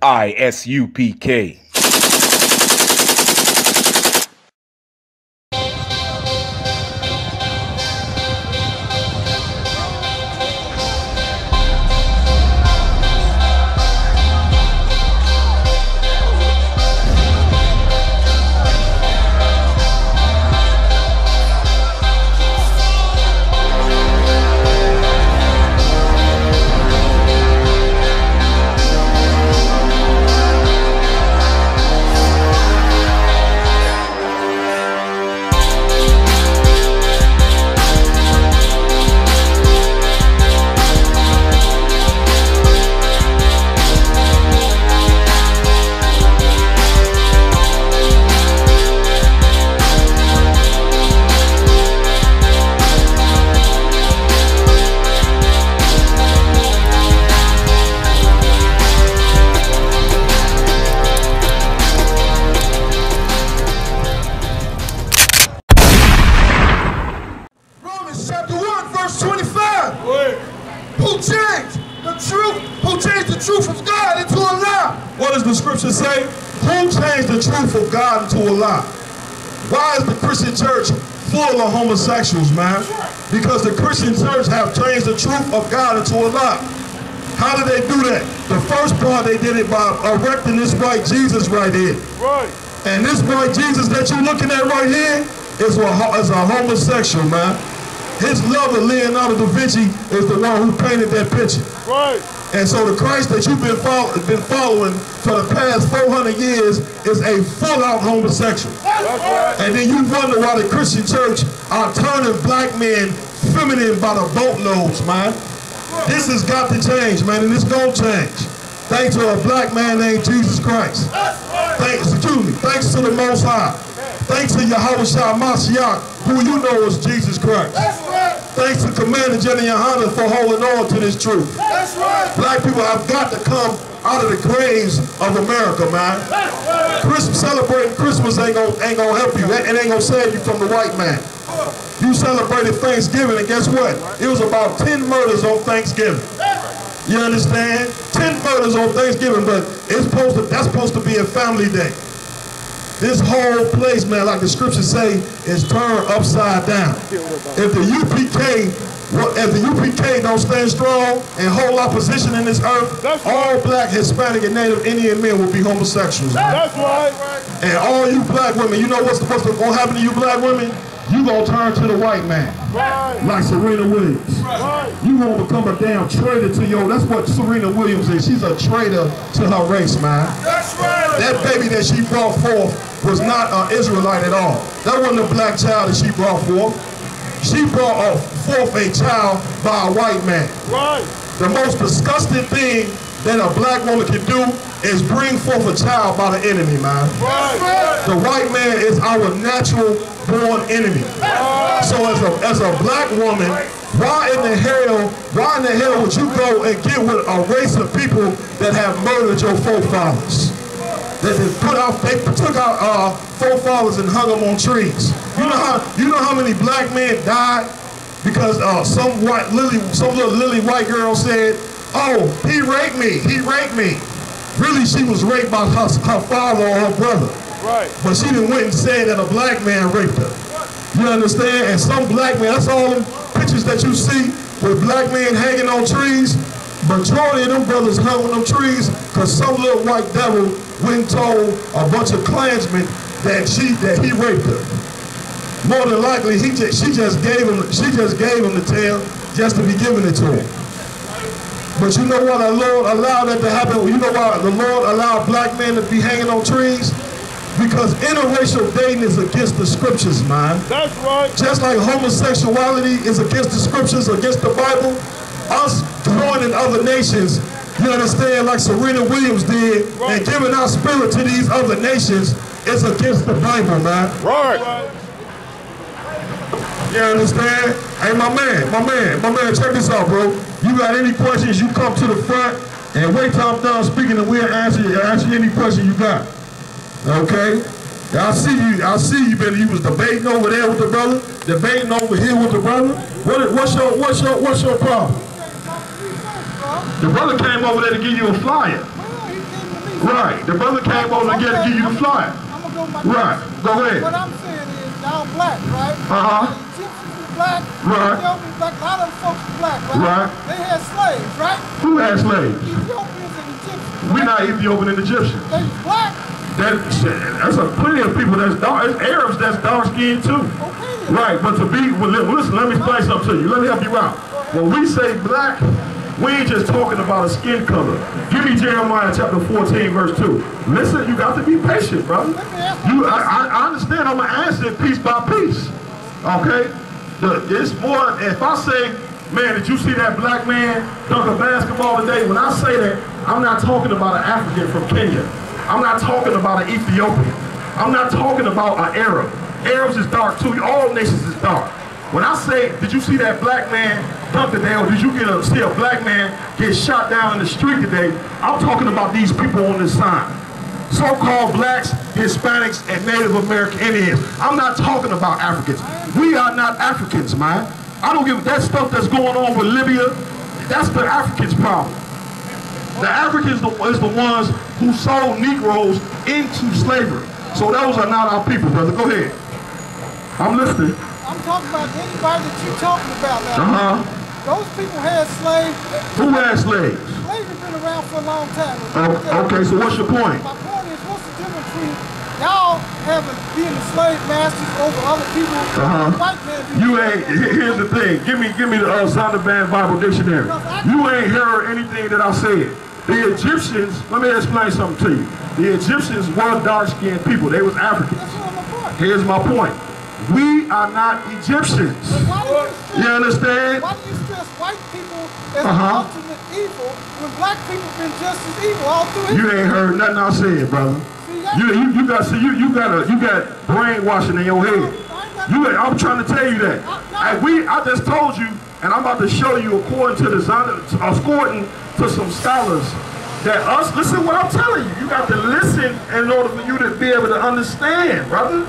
I.S.U.P.K. What does the scripture say? Who changed the truth of God into a lie? Why is the Christian church full of homosexuals, man? Because the Christian church have changed the truth of God into a lie. How did they do that? The first part, they did it by erecting this white Jesus right here. Right. And this white Jesus that you're looking at right here is a homosexual, man. His lover, Leonardo da Vinci, is the one who painted that picture. Right. And so the Christ that you've been following for the past 400 years is a full-out homosexual. Right. And then you wonder why the Christian church are turning black men feminine by the boatloads, man. This has got to change, man, and it's going to change. Thanks to a black man named Jesus Christ. Thanks to the Most High. Thanks to GEN.YAHANNA, who you know is Jesus Christ. Thanks to Commander GEN.YAHANNA for holding on to this truth. That's right. Black people have got to come out of the graves of America, man. Celebrating Christmas ain't gonna help you. It ain't gonna save you from the white man. You celebrated Thanksgiving, and guess what? It was about 10 murders on Thanksgiving. You understand? 10 murders on Thanksgiving, but that's supposed to be a family day. This whole place, man, like the scriptures say, is turned upside down. If the U.P.K don't stand strong and hold our position in this earth, all black, Hispanic, and Native Indian men will be homosexuals. That's right. And all you black women, you know what's going to happen to you black women? You gonna turn to the white man, like Serena Williams. You gonna become a damn traitor to that's what Serena Williams is. She's a traitor to her race, man. That baby that she brought forth was not an Israelite at all. That wasn't a black child that she brought forth. She brought forth a child by a white man. The most disgusting thing that a black woman can do is bring forth a child by the enemy, man. The white man is our natural born enemy. So as a black woman, why in the hell would you go and get with a race of people that have murdered your forefathers? They took our forefathers and hung them on trees. You know how many black men died because some little lily white girl said, "Oh, he raped me." Really, she was raped by her father or her brother. Right. But she didn't went and said that a black man raped her. You understand? And some black men, that's all them pictures that you see with black men hanging on trees. Majority of them brothers hung on them trees because some little white devil went and told a bunch of Klansmen that he raped her. More than likely, she just gave him the tale just to be giving it to him. But you know why the Lord allowed that to happen? You know why the Lord allowed black men to be hanging on trees? Because interracial dating is against the scriptures, man. That's right. Just like homosexuality is against the scriptures, against the Bible, us joining other nations, you understand, like Serena Williams did, and giving our spirit to these other nations is against the Bible, man. Right. You understand? Hey, my man, check this out, bro. You got any questions, you come to the front and wait till I'm done speaking and we'll answer any question you got. Okay? I see you, baby. You was debating over there with the brother, debating over here with the brother. What's your problem? The brother came over there to give you a flyer. Right. The brother came over to give you the flyer. I'm gonna go with my Right. Go ahead. What I'm saying is, y'all black, right? Uh-huh. The Egyptians is black. Right. Ethiopians black. A lot of them folks is black, right? Right. They had slaves, right? Who had slaves? Ethiopians and Egyptians. We're not Ethiopian and Egyptians. They black. That's a plenty of people that's dark. It's Arabs that's dark skinned too. Okay. Right, but to be, well, listen, let me explain something to you. Let me help you out. When we say black, we ain't just talking about a skin color. Give me Jeremiah chapter 14, verse 2. Listen, you got to be patient, brother. I understand. I'm going to answer it piece by piece. Okay? It's more, if I say, man, did you see that black man dunk a basketball today? When I say that, I'm not talking about an African from Kenya. I'm not talking about an Ethiopian. I'm not talking about an Arab. Arabs is dark too. All nations is dark. When I say, did you see that black man dunk today, or did you see a black man get shot down in the street today? I'm talking about these people on this sign. So-called blacks, Hispanics, and Native American Indians. I'm not talking about Africans. We are not Africans, man. I don't give that stuff that's going on with Libya. That's the Africans' problem. The Africans is the ones who sold Negroes into slavery. So those are not our people, brother. Go ahead. I'm listening. I'm talking about anybody that you're talking about now. Uh-huh. Those people had slaves. Who had slaves? Slavery's been around for a long time. Okay, so what's your point? My point is, what's the difference between y'all being the slave masters over other people? White men You ain't, here's the thing. Give me the Zondervan Bible Dictionary. You ain't heard anything that I said. The Egyptians, let me explain something to you. The Egyptians were dark-skinned people. They was Africans. Here's my point. We are not Egyptians. You understand? Why do you stress white people as the ultimate evil when black people been just as evil all through history? You ain't heard nothing I said, brother. You got brainwashing in your head. I'm trying to tell you that. I just told you, and I'm about to show you according to according to some scholars that us. Listen what I'm telling you. You got to listen in order for you to be able to understand, brother.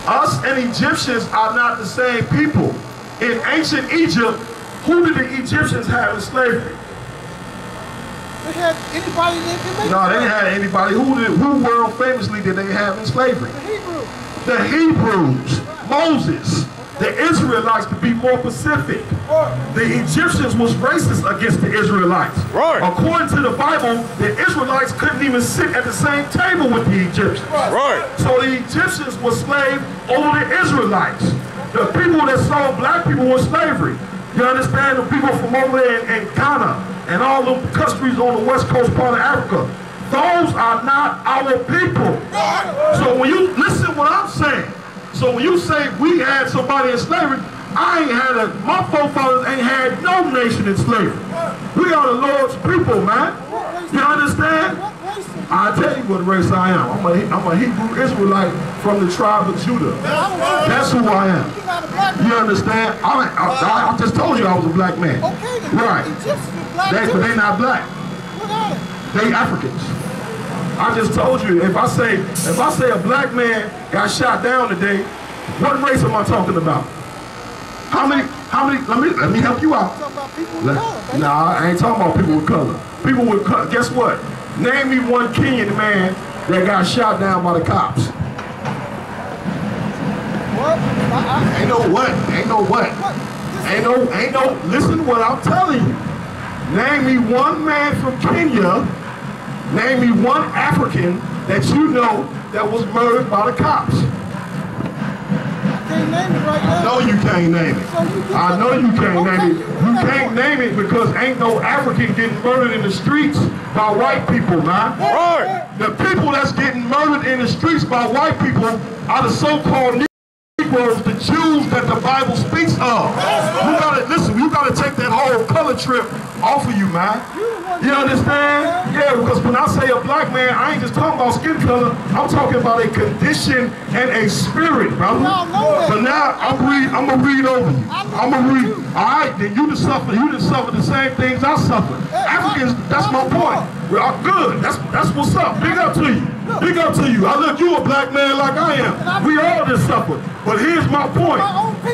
Us and Egyptians are not the same people. In ancient Egypt, who did the Egyptians have in slavery? They had anybody they could make. No, they didn't have anybody. Who world famously did they have in slavery? The Hebrews. The Hebrews. Moses. The Israelites, to be more specific. The Egyptians was racist against the Israelites. Right. According to the Bible, the Israelites couldn't even sit at the same table with the Egyptians. Right. So the Egyptians were slave over the Israelites. The people that sold black people were slavery. You understand? The people from over there in Ghana and all the countries on the west coast part of Africa. Those are not our people. So when you listen what I'm saying, so when you say we had somebody in slavery, my forefathers ain't had no nation in slavery. We are the Lord's people, man. You understand? I'll tell you what race I am. I'm a Hebrew Israelite from the tribe of Judah. That's who I am. You understand? I just told you I was a black man. Right. But they not black. They Africans. I just told you, if I say a black man got shot down today, what race am I talking about? How many, let me help you out. Nah, I ain't talking about people with color. People with color, guess what? Name me one Kenyan man that got shot down by the cops. What? Ain't no what? Ain't no what? Ain't no, listen to what I'm telling you. Name me one man from Kenya. Name me one African that you know that was murdered by the cops. I can't name it right now. No, you can't name it. I know you can't name it. You can't name it because ain't no African getting murdered in the streets by white people, man. Right. The people that's getting murdered in the streets by white people are the so-called Negroes, the Jews that the Bible speaks of. You gotta listen. You gotta take that whole color trip off of you, man. You understand? Yeah, because when I say a black man, I ain't just talking about skin color. I'm talking about a condition and a spirit, brother. But now I'm gonna read over you. I'm gonna read. All right, then you done suffer the same things I suffered. Africans, that's my point. We're good. That's what's up. Big up to you. Big up to you. I look, you a black man like I am. We all just suffer. But here's my point.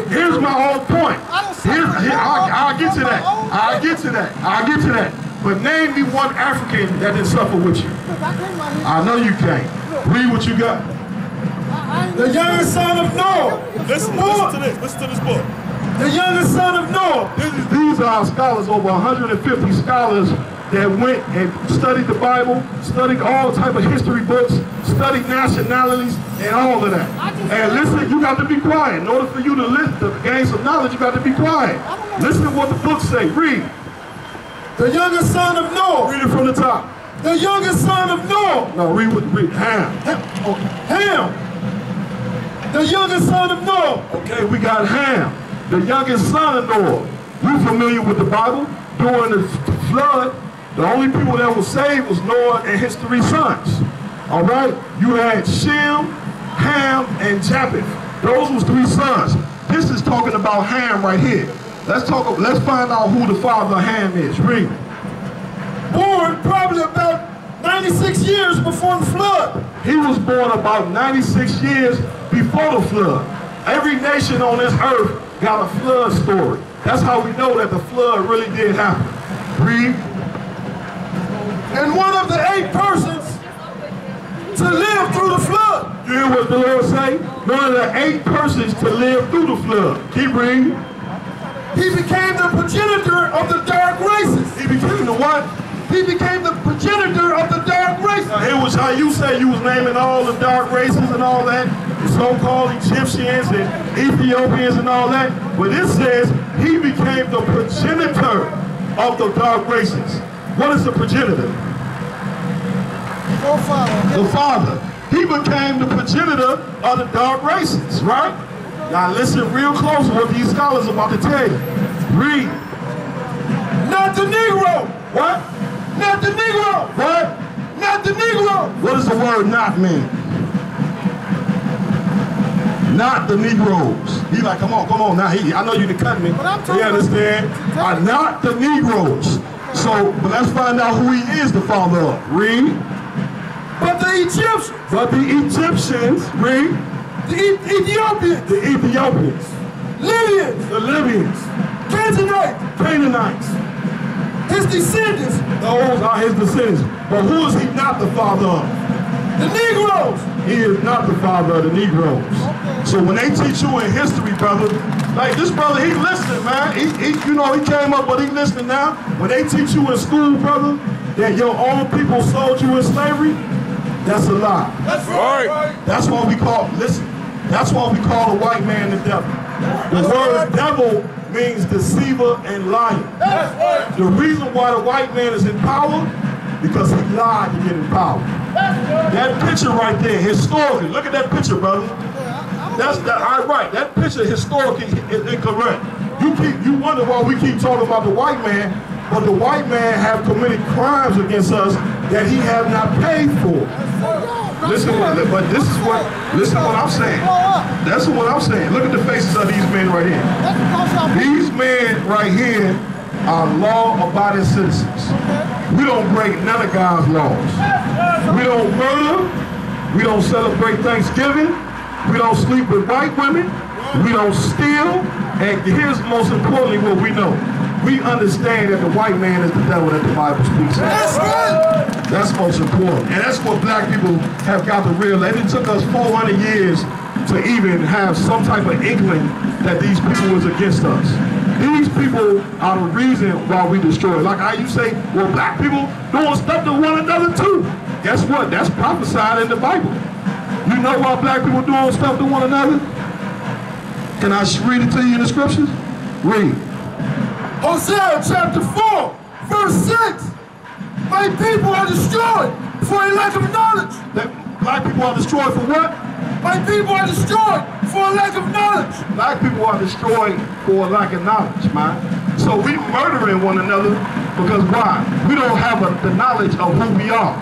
Here's my whole point. I'll get to that. I'll get to that. But name me one African that didn't suffer with you. I know you can't. Read what you got. The youngest son of Noah. Listen to this. Listen to this book. The youngest son of Noah. These are scholars, over 150 scholars that went and studied the Bible, studied all type of history books, studied nationalities, and all of that. And listen, you got to be quiet. In order for you to gain some knowledge, you got to be quiet. Listen to what the books say. Read. The youngest son of Noah. Read it from the top. The youngest son of Noah. No, read. Ham. Ham. The youngest son of Noah. Okay, we got Ham, the youngest son of Noah. You familiar with the Bible? During the flood, the only people that were saved was Noah and his 3 sons. All right? You had Shem, Ham, and Japheth. Those was 3 sons. This is talking about Ham right here. Let's find out who the father of Ham is. Read. Born probably about 96 years before the flood. He was born about 96 years before the flood. Every nation on this earth got a flood story. That's how we know that the flood really did happen. Read. And one of the 8 persons to live through the flood. You hear what the Lord say? One of the 8 persons to live through the flood. Keep reading. He became the progenitor of the dark races. He became the what? He became the progenitor of the dark races. It was how you say you was naming all the dark races and all that, the so-called Egyptians and Ethiopians and all that. But it says he became the progenitor of the dark races. What is the progenitor? The father. He became the progenitor of the dark races, right? Now listen real close to what these scholars are about to tell you. Read. Not the Negro. What? Not the Negro. What? Not the Negro. What does the word not mean? Not the Negroes. He like, come on now. I know you to cut me. You understand? Not the Negroes. So, but let's find out who he is the father of. Read. But the Egyptians. But the Egyptians. Read. The Ethiopians. The Ethiopians. Libyans. The Libyans. Canaanites. His descendants. Those are his descendants. But who is he not the father of? The Negroes. He is not the father of the Negroes. So when they teach you in history, brother, like this brother, he listening, man. He came up, but he listening now. When they teach you in school, brother, that your own people sold you in slavery, that's a lie. That's right. That's why we call, listen, that's why we call the white man the devil. The word devil means deceiver and liar. The reason why the white man is in power, because he lied to get in power. That picture right there, historically, look at that picture, brother. That picture historically is incorrect. You wonder why we keep talking about the white man, but the white man have committed crimes against us that he have not paid for. Listen what I'm saying. That's what I'm saying. Look at the faces of these men right here. These men right here are law-abiding citizens. We don't break none of God's laws. We don't murder. We don't celebrate Thanksgiving. We don't sleep with white women. We don't steal. And here's most importantly what we know. We understand that the white man is the devil that the Bible speaks of. That's most important. And that's what black people have got to realize. It took us 400 years to even have some type of inkling that these people was against us. These people are the reason why we destroy. Like how you say, well, black people doing stuff to one another too. Guess what? That's prophesied in the Bible. You know why black people doing stuff to one another? Can I read it to you in the scriptures? Read. Hosea chapter 4, verse 6. My people are destroyed for a lack of knowledge. That black people are destroyed for what? My people are destroyed for a lack of knowledge. Black people are destroyed for a lack of knowledge, man. So we murdering one another because why? We don't have the knowledge of who we are.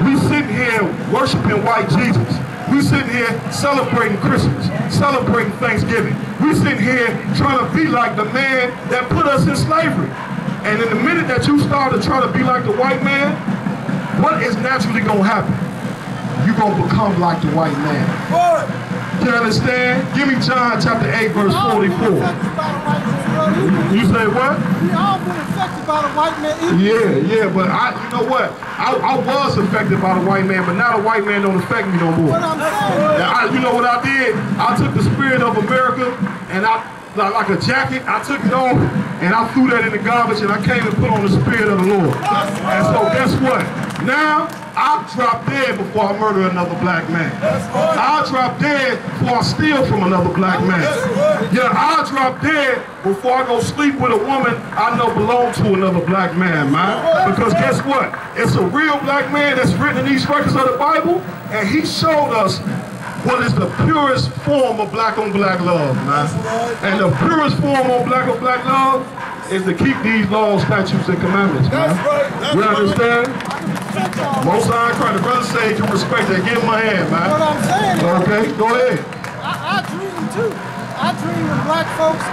We sitting here worshiping white Jesus. We sitting here celebrating Christmas, celebrating Thanksgiving. We sitting here trying to be like the man that put us in slavery. And in the minute that you start to try to be like the white man, what is naturally going to happen? You're going to become like the white man. You understand? Give me John chapter 8, verse 44. You say what? We all been affected by the white man. Yeah, but you know what? I was affected by the white man, but now the white man don't affect me no more. What I'm saying. You know what I did? I took the spirit of America and like a jacket, I took it off and I threw that in the garbage and I came and put on the spirit of the Lord. And so guess what? Now I drop dead before I murder another black man. I drop dead before I steal from another black man. Yeah, I drop dead before I go sleep with a woman I know belongs to another black man, man. Because guess what? It's a real black man that's written in these records of the Bible, and he showed us what is the purest form of black on black love, man. And the purest form of black on black love is to keep these laws, statutes, and commandments, man. You understand? Most High Christ, the brother say you respect that. Give him my hand, man. What I'm saying is, okay, go ahead. I dream too. I dream of black folks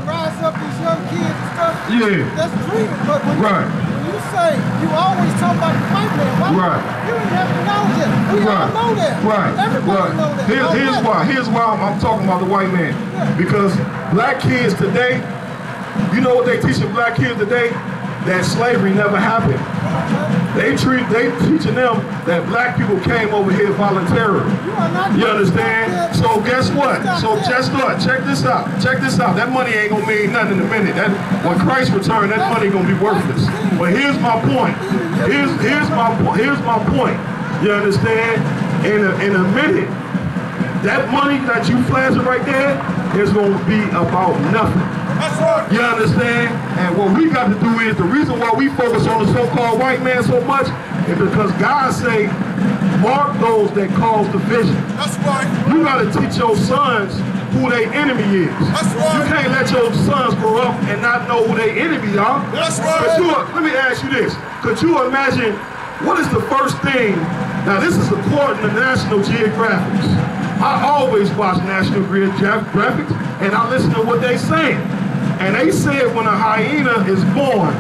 rise up these young kids and stuff. Yeah. That's dreaming. But when you say you always talk about the white man, you ain't have to know that. We all know that. Everybody know that. Here's why I'm talking about the white man. Yeah. Because black kids today, you know what they teaching black kids today? That slavery never happened. They teaching them that black people came over here voluntarily. You understand? So guess what? So just look, check this out. Check this out. That money ain't gonna mean nothing in a minute. When Christ returns, that money gonna be worthless. But here's my point. Here's my point. You understand? In a minute, that money that you flashing right there is gonna be about nothing. You understand? And what we got to do is, the reason why we focus on the so-called white man so much is because God say, mark those that cause division. That's right. You got to teach your sons who their enemy is. That's right. You can't let your sons grow up and not know who their enemy are. That's right. Let me ask you this. Could you imagine, what is the first thing, now this is according to National Geographic. I always watch National Geographic and I listen to what they saying. And they said when a hyena is born,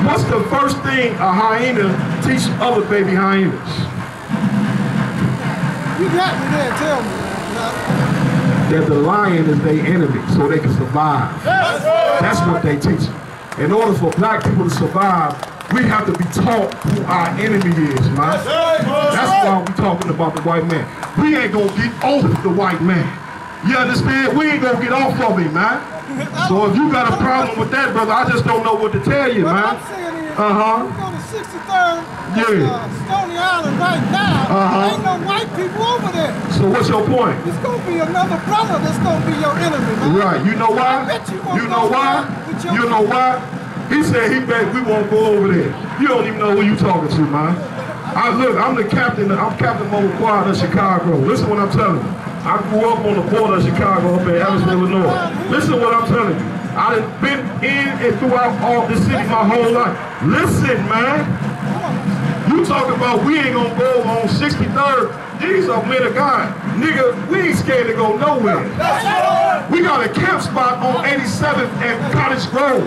what's the first thing a hyena teach other baby hyenas? You got me there, tell me. That the lion is their enemy, so they can survive. That's what they teach. In order for black people to survive, we have to be taught who our enemy is, man. That's why we're talking about the white man. We ain't gonna get off the white man. You understand? We ain't gonna get off of him, man. So if you got a problem with that, brother, I just don't know what to tell you, man. What I'm saying is, you go to 63rd, Stony Island right now, ain't no white people over there. So what's your point? It's gonna be another brother that's gonna be your enemy, man. Right, you know why? You know why? You know why? He said we won't go over there. You don't even know who you talking to, man. Look, I'm Captain Moquad of Chicago. Listen what I'm telling you. I grew up on the border of Chicago up in Evansville, Illinois. Listen what I'm telling you. I done been in and throughout all this city my whole life. Listen, man. You talking about we ain't gonna go on 63rd. These are men of God. Nigga, we ain't scared to go nowhere. We got a camp spot on 87th and Cottage Grove.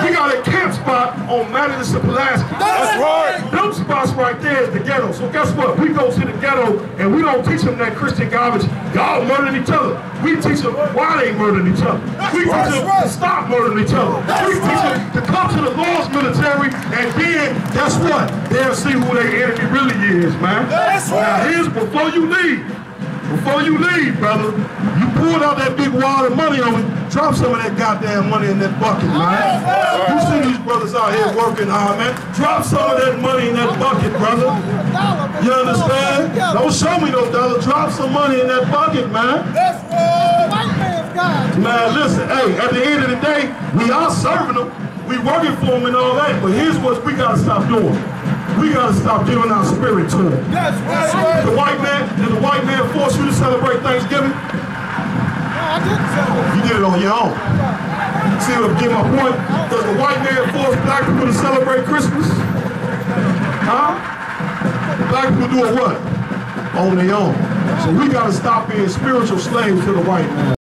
We got a camp spot on Madison, Pulaski. That's right. Them spots right there is the ghetto. So guess what? We go to the ghetto and we don't teach them that Christian garbage. Y'all murdering each other. We teach them why they murdering each other. We teach them to stop murdering each other. We teach them to come to the Lord's military, and then guess what? They'll see who their enemy really is, man. Now here's before you leave, brother, you pulled out that big wad of money on me, drop some of that goddamn money in that bucket, man. You see these brothers out here working hard, man. Drop some of that money in that bucket, brother. You understand? Don't show me no dollar. Drop some money in that bucket, man. That's white man's God. Man, listen, hey, at the end of the day, we are serving them. We working for them and all that, but here's what we gotta stop doing. We gotta stop giving our spirit to them. That's right. Did the white man force you to celebrate Thanksgiving? No, I didn't celebrate. You did it on your own. See what I'm getting my point? Does the white man force black people to celebrate Christmas? Huh? Black people doing what? On their own. So we gotta stop being spiritual slaves to the white man.